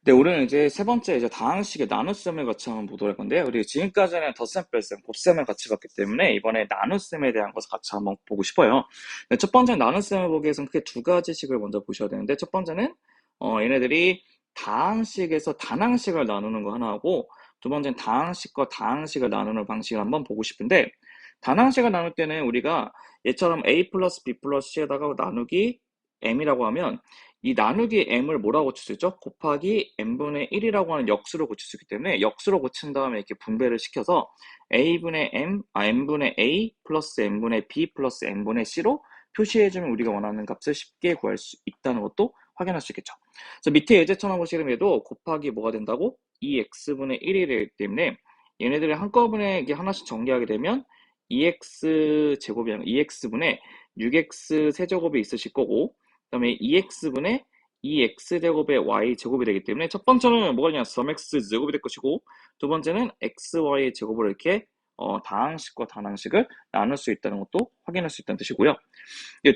네, 오늘은 이제 세 번째 이제 다항식의 나눗셈을 같이 한번 보도록 할 건데요. 우리 지금까지는 덧셈, 뺄셈, 곱셈을 같이 봤기 때문에 이번에 나눗셈에 대한 것을 같이 한번 보고 싶어요. 네, 첫 번째는 나눗셈을 보기 위해서는 크게 두 가지 식을 먼저 보셔야 되는데, 첫 번째는 얘네들이 다항식에서 단항식을 나누는 거 하나하고, 두 번째는 다항식과 다항식을 나누는 방식을 한번 보고 싶은데, 단항식을 나눌 때는 우리가 얘처럼 a 플러스 b 플러스 c에다가 나누기 m이라고 하면 이 나누기 m을 뭐라고 고칠 수 있죠? 곱하기 n분의 1이라고 하는 역수로 고칠 수 있기 때문에 역수로 고친 다음에 이렇게 분배를 시켜서 n분의 a 플러스 n분의 b 플러스 n분의 c로 표시해주면 우리가 원하는 값을 쉽게 구할 수 있다는 것도 확인할 수 있겠죠. 그래서 밑에 예제처럼 보시면 해도 곱하기 뭐가 된다고? 2x분의 1이 되기 때문에 얘네들을 한꺼번에 이게 하나씩 전개하게 되면 2x 제곱이 아니라 2x분의 6x 세제곱이 있으실 거고, 그 다음에 2x분의 2x제곱의 y제곱이 되기 때문에 첫 번째는 뭐가 되냐 3x제곱이 될 것이고, 두 번째는 xy 제곱으로 이렇게 다항식과 단항식을 나눌 수 있다는 것도 확인할 수 있다는 뜻이고요.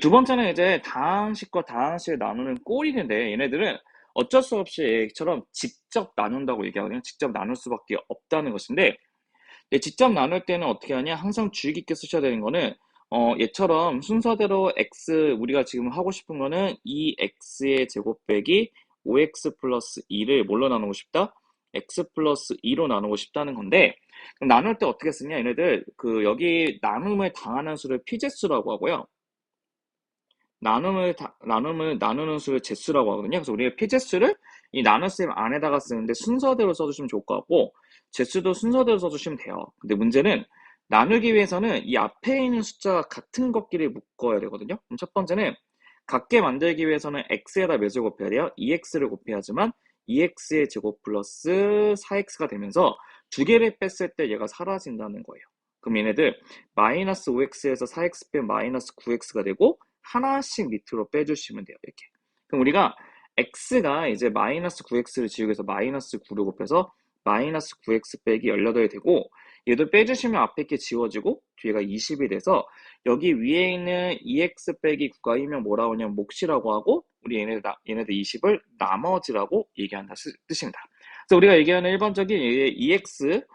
두 번째는 이제 다항식과 다항식을 나누는 꼴이인데, 얘네들은 어쩔 수 없이 얘처럼 직접 나눈다고 얘기하거든요. 직접 나눌 수밖에 없다는 것인데, 직접 나눌 때는 어떻게 하냐? 항상 주의 깊게 쓰셔야 되는 거는 얘처럼 순서대로 x, 우리가 지금 하고 싶은 거는 2x의 제곱 빼기 5x 플러스 2를 뭘로 나누고 싶다? x 플러스 2로 나누고 싶다는 건데, 그럼 나눌 때 어떻게 쓰냐? 얘네들 여기 나눔을 당하는 수를 피제수라고 하고요. 나눔을 나누는 수를 제수라고 하거든요. 그래서 우리가 피제수를 이 나눗셈 안에다가 쓰는데 순서대로 써주시면 좋을 것 같고, 제수도 순서대로 써주시면 돼요. 근데 문제는 나누기 위해서는 이 앞에 있는 숫자가 같은 것끼리 묶어야 되거든요. 그럼 첫 번째는 같게 만들기 위해서는 x에다 몇을 곱해야 돼요? 2x를 곱해야지만 2x의 제곱 플러스 4x가 되면서 두 개를 뺐을 때 얘가 사라진다는 거예요. 그럼 얘네들 마이너스 5x에서 4x 빼면 마이너스 9x가 되고, 하나씩 밑으로 빼주시면 돼요. 이렇게. 그럼 우리가 x가 이제 마이너스 9x를 지우기 위해서 마이너스 9를 곱해서 마이너스 9x 빼기 18이 되고, 얘도 빼주시면 앞에 게 지워지고 뒤에가 20이 돼서 여기 위에 있는 2x 빼기 9가 일명 뭐라고 하냐면 몫이라고 하고, 우리 얘네들 20을 나머지라고 얘기한다 뜻입니다. 그래서 우리가 얘기하는 일반적인 2x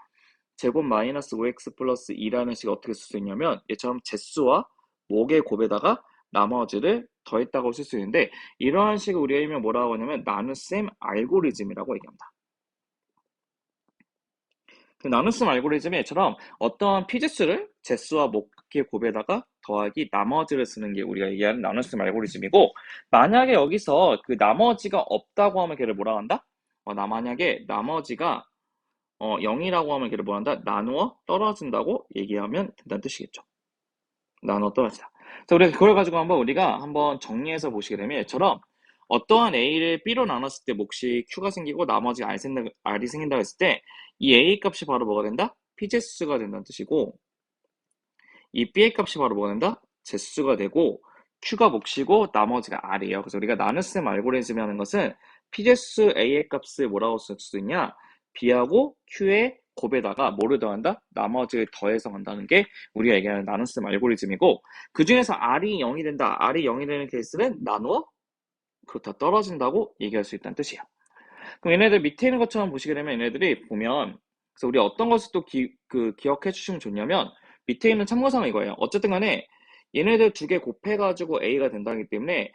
제곱 마이너스 5x 플러스 2라는 식을 어떻게 쓸 수 있냐면, 얘처럼 제수와 목의 곱에다가 나머지를 더했다고 쓸 수 있는데, 이러한 식을 우리가 일명 뭐라고 하냐면 나눗셈 알고리즘이라고 얘기합니다. 그 나눗셈 알고리즘이 처럼 어떤 피제수를 제수와 목의 곱에다가 더하기 나머지를 쓰는 게 우리가 얘기하는 나눗셈 알고리즘이고, 만약에 여기서 그 나머지가 없다고 하면 걔를 뭐라고 한다? 만약에 나머지가 0이라고 하면 걔를 뭐라 한다? 나누어 떨어진다고 얘기하면 된다는 뜻이겠죠. 나누어 떨어지다. 그래서 우리가 그걸 가지고 우리가 한번 정리해서 보시게 되면 얘처럼 어떠한 A를 B로 나눴을 때 몫이 Q가 생기고 나머지 R이 생긴다고 했을 때 이 A 값이 바로 뭐가 된다? P제수가 된다는 뜻이고, 이 B의 값이 바로 뭐가 된다? 제수가 되고, Q가 몫이고 나머지가 R이에요. 그래서 우리가 나눗셈 알고리즘이 하는 것은 P제수 A의 값을 뭐라고 쓸 수 있냐? B하고 Q의 곱에다가 뭐를 더한다? 나머지를 더해서 한다는 게 우리가 얘기하는 나눗셈 알고리즘이고, 그 중에서 R이 0이 된다. R이 0이 되는 케이스는 나누어 그렇다 떨어진다고 얘기할 수 있다는 뜻이에요. 그럼 얘네들 밑에 있는 것처럼 보시게 되면 얘네들이 보면, 그래서 우리 어떤 것을 또 기억해 주시면 좋냐면, 밑에 있는 참고사항은 이거예요. 어쨌든 간에 얘네들 두 개 곱해가지고 A가 된다기 때문에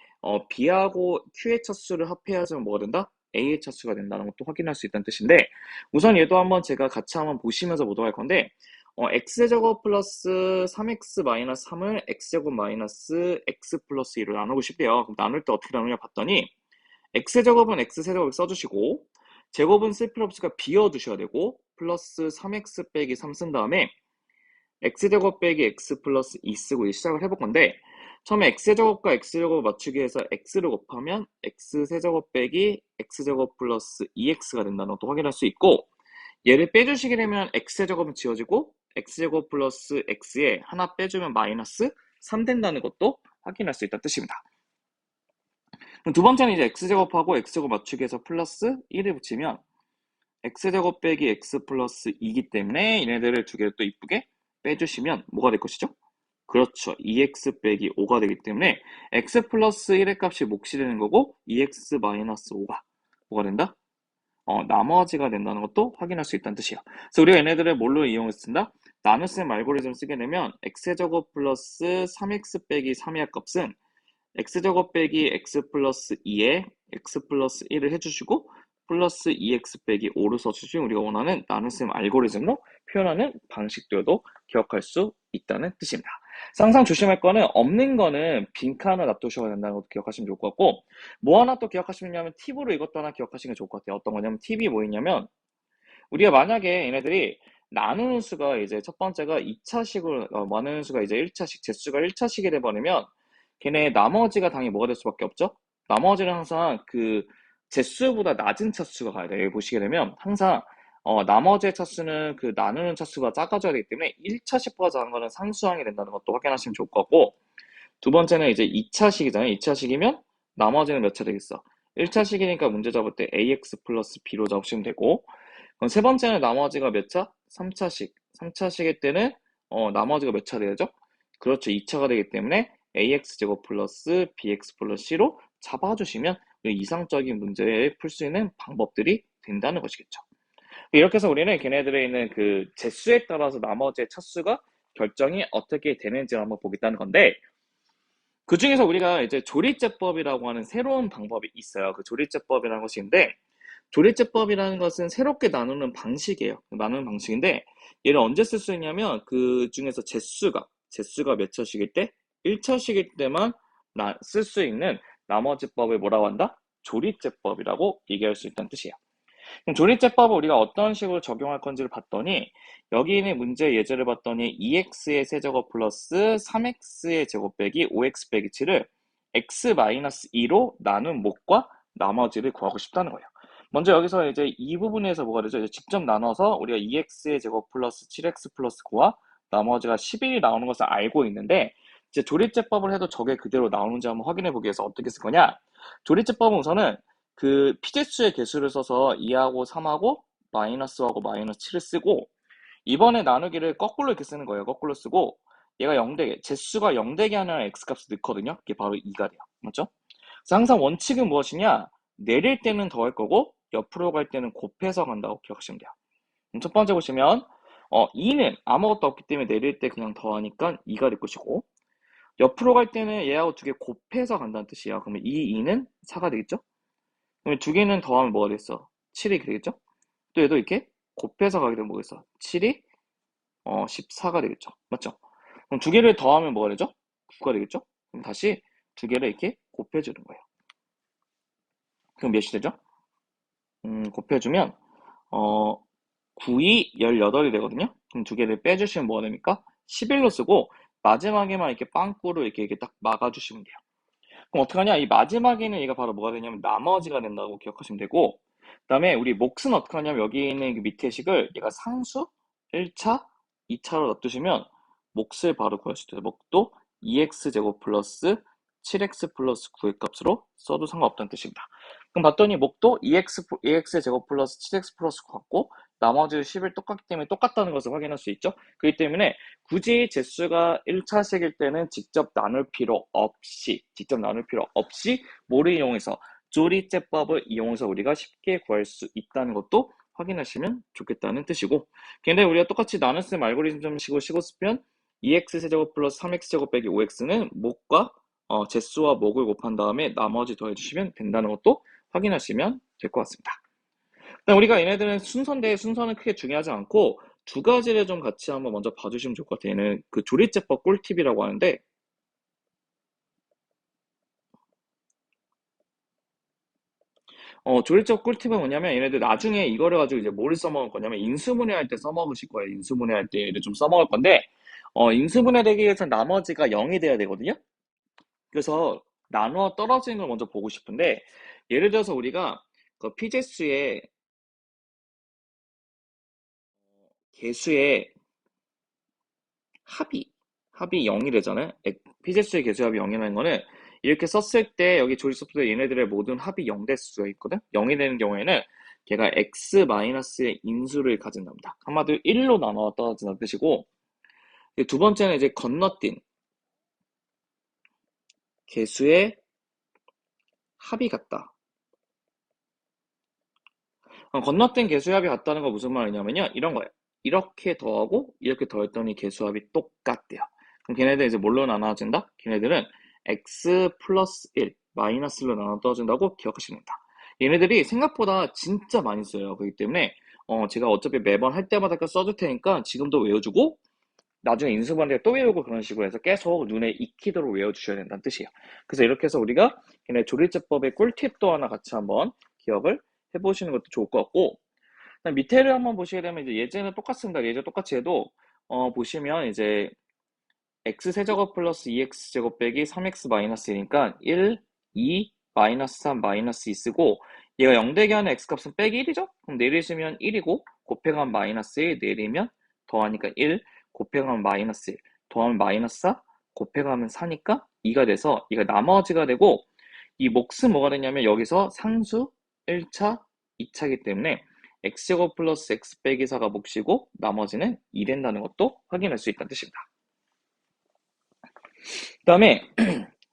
B하고 Q의 차수를 합해야지만 뭐가 된다? A의 차수가 된다는 것도 확인할 수 있다는 뜻인데, 우선 얘도 한번 제가 같이 한번 보시면서 보도록 할 건데, x제곱 플러스 3x 마이너스 3을 x제곱 마이너스 x 플러스 2로 나누고 싶대요. 그럼 나눌 때 어떻게 나누냐 봤더니, x제곱은 x세제곱을 써주시고, 제곱은 쓸 필요 없으니까 비워두셔야 되고, 플러스 3x 빼기 3 쓴 다음에 x제곱 빼기 x 플러스 2 쓰고 시작을 해볼 건데, 처음에 x제곱과 x제곱 맞추기 위해서 x를 곱하면 x세제곱 빼기 x제곱 플러스 2x가 된다는 것도 확인할 수 있고, 얘를 빼주시게 되면 x제곱은 지워지고 x제곱 플러스 x에 하나 빼주면 마이너스 3 된다는 것도 확인할 수 있다는 뜻입니다. 그럼 두 번째는 이제 x제곱하고 x제곱 맞추기 위해서 플러스 1을 붙이면 x제곱 빼기 x 플러스 2이기 때문에 얘네들을 두 개를 또 이쁘게 빼주시면 뭐가 될 것이죠? 그렇죠. 2x 빼기 5가 되기 때문에 x 플러스 1의 값이 몫이 되는 거고, 2x 마이너스 5가 뭐가 된다? 나머지가 된다는 것도 확인할 수 있다는 뜻이에요. 그래서 우리가 얘네들을 뭘로 이용했습니다. 나눗셈 알고리즘 쓰게 되면 x제곱 플러스 3x 빼기 3의 값은 x제곱 빼기 x 플러스 2에 x 플러스 1을 해주시고 플러스 2x 빼기 5를 써주시면 우리가 원하는 나눗셈 알고리즘으로 표현하는 방식들도 기억할 수 있다는 뜻입니다. 항상 조심할 거는 없는 거는 빈칸을 놔두셔야 된다는 것도 기억하시면 좋을 것 같고 뭐 하나 또 기억하시면 냐면 팁으로 이것도 하나 기억하시는 게 좋을 것 같아요. 어떤 거냐면 팁이 뭐 있냐면 우리가 만약에 얘네들이 나누는 수가 이제 첫 번째가 2차식으로 나누는 수가 이제 1차식 제수가 1차식이 돼버리면 걔네 나머지가 당연히 뭐가 될 수밖에 없죠. 나머지는 항상 그 제수보다 낮은 차수가 가야 돼요. 여기 보시게 되면 항상 나머지의 차수는 그 나누는 차수가 작아져야 되기 때문에 1차식보다 작은 거는 상수항이 된다는 것도 확인하시면 좋을 것 같고 두 번째는 이제 2차식이잖아요. 2차식이면 나머지는 몇 차 되겠어? 1차식이니까 문제 잡을 때 ax 플러스 b로 잡으시면 되고 그럼 세 번째는 나머지가 몇 차? 3차식. 3차식일 때는 나머지가 몇 차 되죠? 그렇죠. 2차가 되기 때문에 ax제곱 플러스 bx 플러스 c로 잡아주시면 이상적인 문제를 풀 수 있는 방법들이 된다는 것이겠죠. 이렇게 해서 우리는 걔네들에 있는 그 제수에 따라서 나머지의 차수가 결정이 어떻게 되는지를 한번 보겠다는 건데 그 중에서 우리가 이제 조리제법이라고 하는 새로운 방법이 있어요. 그 조리제법이라는 것인데 조리제법이라는 것은 새롭게 나누는 방식이에요. 나누는 방식인데 얘를 언제 쓸 수 있냐면 그 중에서 제수가 몇 차식일 때? 1차식일 때만 쓸 수 있는 나머지법을 뭐라고 한다? 조리제법이라고 얘기할 수 있다는 뜻이에요. 그럼 조리제법을 우리가 어떤 식으로 적용할 건지를 봤더니 여기 있는 문제 예제를 봤더니 2x의 세제곱 플러스 3x의 제곱 빼기 5x 빼기 7을 x-2로 나눈 목과 나머지를 구하고 싶다는 거예요. 먼저 여기서 이제 이 부분에서 뭐가 되죠? 이제 직접 나눠서 우리가 2x의 제곱 플러스 7x 플러스 9와 나머지가 11이 나오는 것을 알고 있는데 이제 조리제법을 해도 저게 그대로 나오는지 한번 확인해 보기 위해서 어떻게 쓸 거냐? 조리제법은 우선은 그 피제수의 개수를 써서 2하고 3하고 마이너스하고 마이너스 7을 쓰고 이번에 나누기를 거꾸로 이렇게 쓰는 거예요. 거꾸로 쓰고 얘가 0되게 제수가 0되게 하는 x값을 넣거든요. 그게 바로 2가 돼요. 맞죠? 그래서 항상 원칙은 무엇이냐? 내릴 때는 더할 거고 옆으로 갈 때는 곱해서 간다고 기억하시면 돼요. 첫 번째 보시면 2는 아무것도 없기 때문에 내릴 때 그냥 더하니까 2가 될 것이고 옆으로 갈 때는 얘하고 두 개 곱해서 간다는 뜻이야. 그러면 이 2는 4가 되겠죠? 그러면 두 개는 더하면 뭐가 되겠어? 7이 되겠죠? 또 얘도 이렇게 곱해서 가게 되면 뭐겠어? 7이 14가 되겠죠? 맞죠? 그럼 두 개를 더하면 뭐가 되죠? 9가 되겠죠? 그럼 다시 두 개를 이렇게 곱해주는 거예요. 그럼 몇이 되죠? 곱해주면 9이 18이 되거든요? 그럼 두 개를 빼주시면 뭐가 됩니까? 11로 쓰고 마지막에만 이렇게 빵꾸로 이렇게 딱 막아주시면 돼요. 그럼 어떻게 하냐? 이 마지막에는 얘가 바로 뭐가 되냐면 나머지가 된다고 기억하시면 되고 그 다음에 우리 몫은 어떻게 하냐면 여기 있는 그 밑에 식을 얘가 상수 1차, 2차로 놔두시면 몫을 바로 구할 수 있어요. 몫도 2x제곱 플러스 7x 플러스 9의 값으로 써도 상관없다는 뜻입니다. 그럼 봤더니 몫도 2x의 제곱 플러스 7x 플러스 9 같고 나머지 11 똑같기 때문에 똑같다는 것을 확인할 수 있죠. 그렇기 때문에 굳이 제수가 1차식일 때는 직접 나눌 필요 없이 뭐를 이용해서 조리제법을 이용해서 우리가 쉽게 구할 수 있다는 것도 확인하시면 좋겠다는 뜻이고 근데 우리가 똑같이 나눗셈 알고리즘 식으로 쓰면 2x세제곱 플러스 3x제곱 빼기 5x는 목과 제수와 목을 곱한 다음에 나머지 더해주시면 된다는 것도 확인하시면 될 것 같습니다. 우리가 얘네들은 순서인데 순서는 크게 중요하지 않고 두 가지를 좀 같이 한번 먼저 봐주시면 좋을 것 같아요. 얘는 그 조리제법 꿀팁이라고 하는데 조리제법 꿀팁은 뭐냐면 얘네들 나중에 이거를 가지고 이제 뭘 써먹을 거냐면 인수분해 할 때 써먹으실 거예요. 인수분해 할 때 얘를 좀 써먹을 건데 인수분해 되기 위해서 나머지가 0이 돼야 되거든요. 그래서 나누어 떨어지는 걸 먼저 보고 싶은데 예를 들어서 우리가 그 피제수의 개수의 합이 0이 되잖아요. 피제수의 개수의 합이 0이라는 거는 이렇게 썼을 때 여기 조리소프트에 얘네들의 모든 합이 0 될 수가 있거든. 0이 되는 경우에는 걔가 x-의 인수를 가진답니다. 한마디로 1로 나눠 떨어진다는 뜻이고 두 번째는 이제 건너뛴 개수의 합이 같다. 건너뛴 개수합이 같다는 거 무슨 말이냐면요. 이런 거예요. 이렇게 더하고 이렇게 더했더니 개수합이 똑같대요. 그럼 걔네들 이제 뭘로 나눠진다? 걔네들은 x 플러스 1 마이너스 1로 나눠 떨어진다고 기억하시면 된다. 얘네들이 생각보다 진짜 많이 써요. 그렇기 때문에 제가 어차피 매번 할 때마다 써줄 테니까 지금도 외워주고 나중에 인수분해 또 외우고 그런 식으로 해서 계속 눈에 익히도록 외워주셔야 된다는 뜻이에요. 그래서 이렇게 해서 우리가 걔네 조리제법의 꿀팁도 하나 같이 한번 기억을 해보시는 것도 좋을 것 같고, 그다음 밑에를 한번 보시게 되면 이제 예제는 똑같습니다. 예제 똑같이 해도 보시면 이제 x세제곱 플러스 2x제곱 빼기 3x 마이너스 1이니까 1, 2, 마이너스 3, 마이너스 2 쓰고 얘가 0 되게 하는 x값은 빼기 1이죠? 그럼 내리시면 1이고 곱해가면 마이너스 1 내리면 더하니까 1 곱해가면 마이너스 1 더하면 마이너스 4 곱해가면 4니까 2가 돼서 이가 나머지가 되고 이 몫은 뭐가 되냐면 여기서 상수 1차, 2차이기 때문에 x제곱 플러스 x 빼기 4가 몫이고 나머지는 2 된다는 것도 확인할 수 있다는 뜻입니다. 그 다음에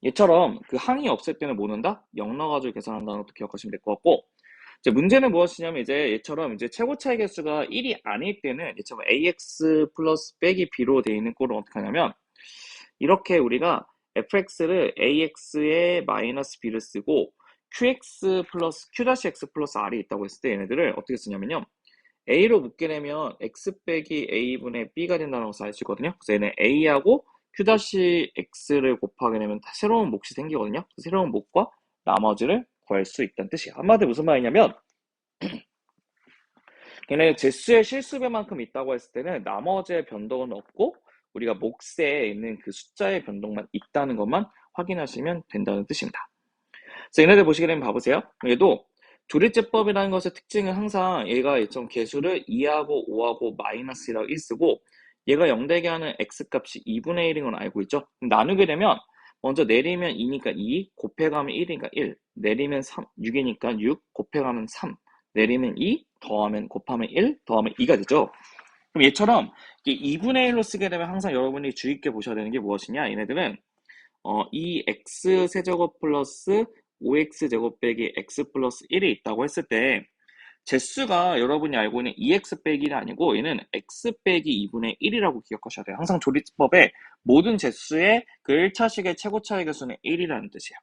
얘처럼 그 항이 없을 때는 뭐 넣는다? 0 넣어가지고 계산한다는 것도 기억하시면 될 것 같고 이제 문제는 무엇이냐면 이제 얘처럼 이제 최고 차이 개수가 1이 아닐 때는 얘처럼 ax 플러스 빼기 b로 되어 있는 꼴은 어떻게 하냐면 이렇게 우리가 fx를 ax에 마이너스 b를 쓰고 qx 플러스 q-x 플러스 r이 있다고 했을 때 얘네들을 어떻게 쓰냐면요 a로 묶게 되면 x 빼기 a분의 b가 된다는 것을 알 수 있거든요. 그래서 얘는 a하고 q-x를 곱하게 되면 새로운 몫이 생기거든요. 새로운 몫과 나머지를 구할 수 있다는 뜻이에요. 한마디로 무슨 말이냐면 걔네 제수의 실수배만큼 있다고 했을 때는 나머지의 변동은 없고 우리가 몫에 있는 그 숫자의 변동만 있다는 것만 확인하시면 된다는 뜻입니다. 그래서 얘네들 보시게 되면 봐보세요. 얘도 조리제법이라는 것의 특징은 항상 얘가 좀 개수를 2하고 5하고 마이너스 1하고 1 쓰고 얘가 0 되게 하는 x값이 2분의 1인 건 알고 있죠? 그럼 나누게 되면 먼저 내리면 2니까 2, 곱해가면 1이니까 1, 내리면 3, 6이니까 6, 곱해가면 3, 내리면 2, 더하면 곱하면 1, 더하면 2가 되죠? 그럼 얘처럼 2분의 1로 쓰게 되면 항상 여러분이 주의 있게 보셔야 되는 게 무엇이냐? 얘네들은 이 x 세제곱 플러스 5x제곱 빼기 x 플러스 1이 있다고 했을 때 제수가 여러분이 알고 있는 2x 빼기 1이 아니고 얘는 x 빼기 2분의 1이라고 기억하셔야 돼요. 항상 조리법의 모든 제수의 그 1차식의 최고차의 개수는 1이라는 뜻이에요.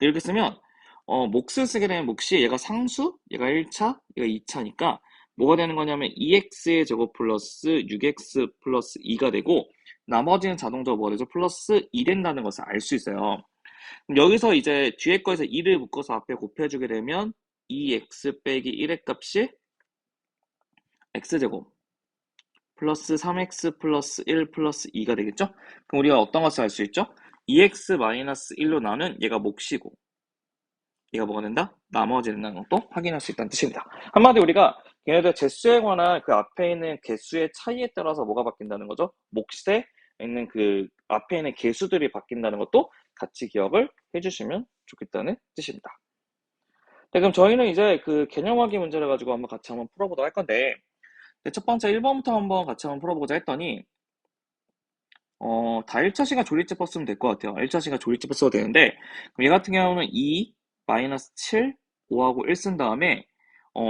이렇게 쓰면 몫을 쓰게 되면 몫이 얘가 상수, 얘가 1차, 얘가 2차니까 뭐가 되는 거냐면 2x의 제곱 플러스 6x 플러스 2가 되고 나머지는 자동적으로 뭐가 되죠? 플러스 2 된다는 것을 알 수 있어요. 그럼 여기서 이제 뒤에 거에서 2를 묶어서 앞에 곱해주게 되면 2x 빼기 1의 값이 x제곱 플러스 3x 플러스 1 플러스 2가 되겠죠? 그럼 우리가 어떤 것을 알 수 있죠? 2x 마이너스 1로 나눈 얘가 몫이고 얘가 뭐가 된다? 나머지 된다는 것도 확인할 수 있다는 뜻입니다. 한마디로 우리가 걔네들 제수에 관한 그 앞에 있는 개수의 차이에 따라서 뭐가 바뀐다는 거죠? 몫에 있는 그 앞에 있는 개수들이 바뀐다는 것도 같이 기억을 해주시면 좋겠다는 뜻입니다. 네, 그럼 저희는 이제 그 개념화기 문제를 가지고 한번 같이 한번 풀어보도록 할 건데 첫 번째 1번부터 한번 같이 한번 풀어보고자 했더니 다 1차 시간 조립제법 쓰면 될 것 같아요. 1차 시간 조립제법 써도 되는데 그럼 얘 같은 경우는 2, 마이너스 7, 5하고 1 쓴 다음에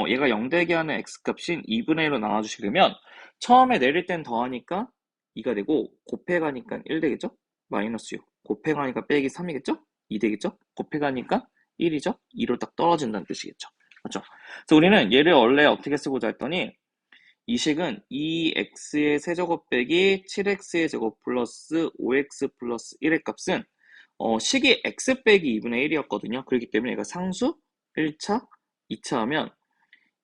얘가 0 되게 하는 x값인 2분의 1로 나눠주시게 되면 처음에 내릴 땐 더하니까 2가 되고 곱해가니까 1 되겠죠? 마이너스 6 곱해가니까 빼기 3이겠죠? 2 되겠죠? 곱해가니까 1이죠? 2로 딱 떨어진다는 뜻이겠죠? 그렇죠? 그래서 우리는 얘를 원래 어떻게 쓰고자 했더니 이 식은 2x의 세제곱 빼기 7x의 제곱 플러스 5x 플러스 1의 값은 식이 x 빼기 2분의 1이었거든요. 그렇기 때문에 얘가 상수 1차, 2차 하면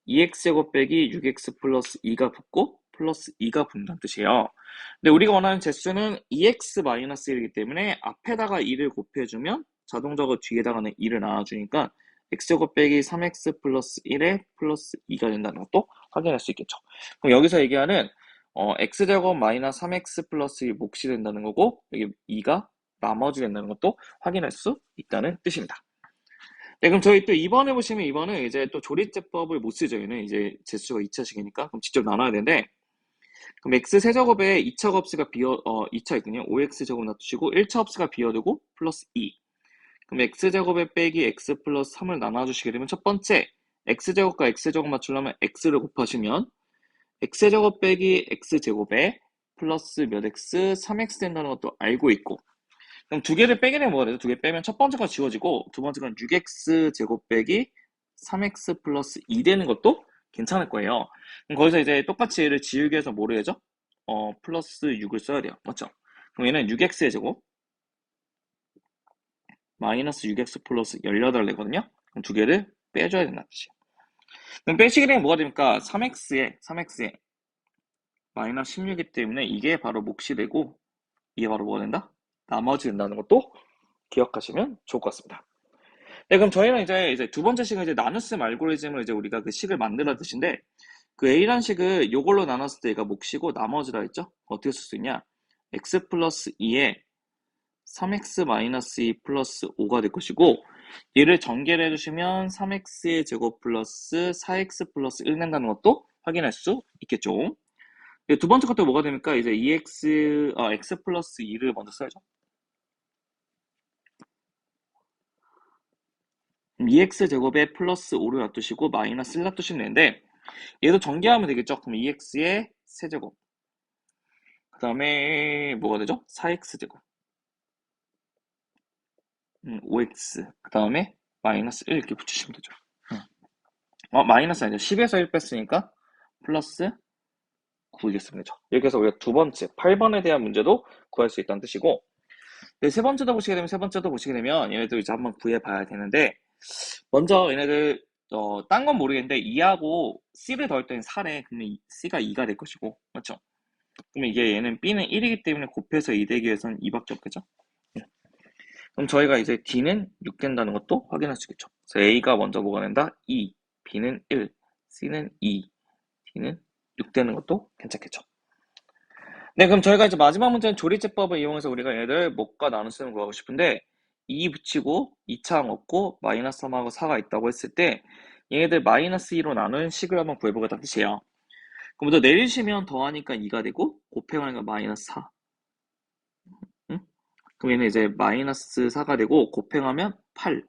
2x제곱 빼기 6x 플러스 2가 붙고 플러스 2가 붙는다는 뜻이에요. 근데 우리가 원하는 제수는 2x 마이너스 1이기 때문에 앞에다가 2를 곱해주면 자동적으로 뒤에다가는 2를 나눠주니까 x제곱 빼기 3x 플러스 1에 플러스 2가 된다는 것도 확인할 수 있겠죠. 그럼 여기서 얘기하는 x제곱 마이너스 3x 플러스 1 몫이 된다는 거고 여기 2가 나머지 된다는 것도 확인할 수 있다는 뜻입니다. 네, 그럼 저희 또 2번에 보시면 2번은 이제 또 조립제법을 못 쓰죠. 얘는 이제 제수가 2차식이니까 그럼 직접 나눠야 되는데 그럼 x 세제곱에 2차 값수가 2차 있거든요. 5x 제곱 놔두시고 1차 값수가 비워두고 플러스 2 그럼 x제곱에 빼기 x 플러스 3을 나눠주시게 되면 첫 번째 x제곱과 x제곱 맞추려면 x를 곱하시면 x제곱 빼기 x제곱에 플러스 몇 x, 3x 된다는 것도 알고 있고, 그럼 두 개를 빼게 되면 뭐가 되죠? 두 개 빼면 첫 번째가 지워지고 두 번째가 6x 제곱 빼기 3x 플러스 2 되는 것도 괜찮을 거예요. 그럼 거기서 이제 똑같이 얘를 지우기 위해서 뭐를 해야죠? 플러스 6을 써야 돼요. 맞죠? 그럼 얘는 6x의 제곱 마이너스 6x 플러스 18되거든요. 그럼 두 개를 빼줘야 된다는 뜻이에요. 그럼 빼시게 되면 뭐가 됩니까? 3x에 마이너스 16이기 때문에 이게 바로 몫이 되고 이게 바로 뭐가 된다? 나머지 된다는 것도 기억하시면 좋을 것 같습니다. 네, 그럼 저희는 이제 두 번째 식은 이제 나눗셈 알고리즘을 이제 우리가 그 식을 만들어 뜻인데, 그 A란 식을 요걸로 나눴을 때 얘가 몫이고 나머지라 했죠? 어떻게 쓸 수 있냐? x 플러스 2에 3x 마이너스 2 플러스 5가 될 것이고, 얘를 전개를 해주시면 3x의 제곱 플러스 4x 플러스 1 된다는 것도 확인할 수 있겠죠? 네, 두 번째 것도 뭐가 됩니까? 이제 x 플러스 2를 먼저 써야죠. 2x제곱에 플러스 5를 놔두시고 마이너스 1 놔두시면 되는데, 얘도 전개하면 되겠죠. 그럼 2x의 세제곱, 그 다음에 뭐가 되죠? 4x제곱, 5x, 그 다음에 마이너스 1 이렇게 붙이시면 되죠. 마이너스 아니죠. 10에서 1 뺐으니까 플러스 9 이렇게 쓰면 되죠. 이렇게 해서 우리가 두 번째 8번에 대한 문제도 구할 수 있다는 뜻이고, 네, 세 번째도 보시게 되면 얘네들 이제 한번 구해봐야 되는데, 먼저 얘네들 딴 건 모르겠는데 2하고 C를 더했더니 4래. 그러면 C가 2가 될 것이고, 맞죠? 그러면 이게 얘는 B는 1이기 때문에 곱해서 2 되기 위해서는 2밖에 없겠죠? 그럼 저희가 이제 D는 6 된다는 것도 확인할 수 있겠죠? 그래서 A가 먼저 뭐가 된다? 2, B는 1, C는 2, D는 6 되는 것도 괜찮겠죠? 네, 그럼 저희가 이제 마지막 문제는 조리제법을 이용해서 우리가 얘들 몫과 나눗셈을 구하고 싶은데 2 붙이고 2차항 없고 마이너스 3하고 4가 있다고 했을 때 얘네들 마이너스 2로 나눈 식을 한번 구해보겠다는 뜻이에요. 그럼 먼저 내리시면 더하니까 2가 되고 곱해하니까 마이너스 4. 응? 그럼 얘는 이제 마이너스 4가 되고 곱해하면 8,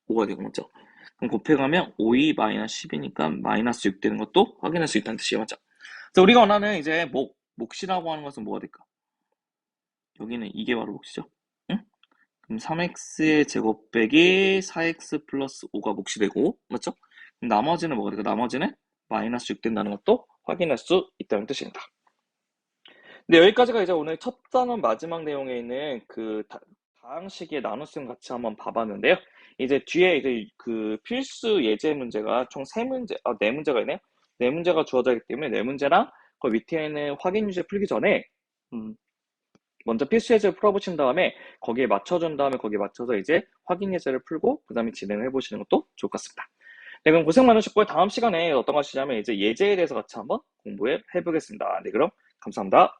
5가 되고 맞죠? 그럼 곱해가면 5이 마이너스 10이니까 마이너스 6 되는 것도 확인할 수 있다는 뜻이에요. 맞죠? 그래서 우리가 원하는 이제 몫이라고 하는 것은 뭐가 될까? 여기는 이게 바로 몫이죠. 응? 그럼 3x의 제곱 빼기 4x 플러스 5가 몫이 되고, 맞죠? 그럼 나머지는 뭐가 될까? 나머지는 마이너스 6 된다는 것도 확인할 수 있다는 뜻입니다. 근데 여기까지가 이제 오늘 첫 단원 마지막 내용에 있는 그 다항식의 나눗셈 같이 한번 봐봤는데요. 이제 뒤에 이제 그 필수 예제 문제가 총 4문제가 있네요. 4문제가 주어져 있기 때문에 4문제랑 그 밑에 있는 확인 유제 풀기 전에 먼저 필수 예제를 풀어보신 다음에 거기에 맞춰준 다음에 거기에 맞춰서 이제 확인 예제를 풀고 그 다음에 진행을 해보시는 것도 좋을 것 같습니다. 네, 그럼 고생 많으셨고요. 다음 시간에 어떤 거 하시냐면 이제 예제에 대해서 같이 한번 공부해 보겠습니다. 네, 그럼 감사합니다.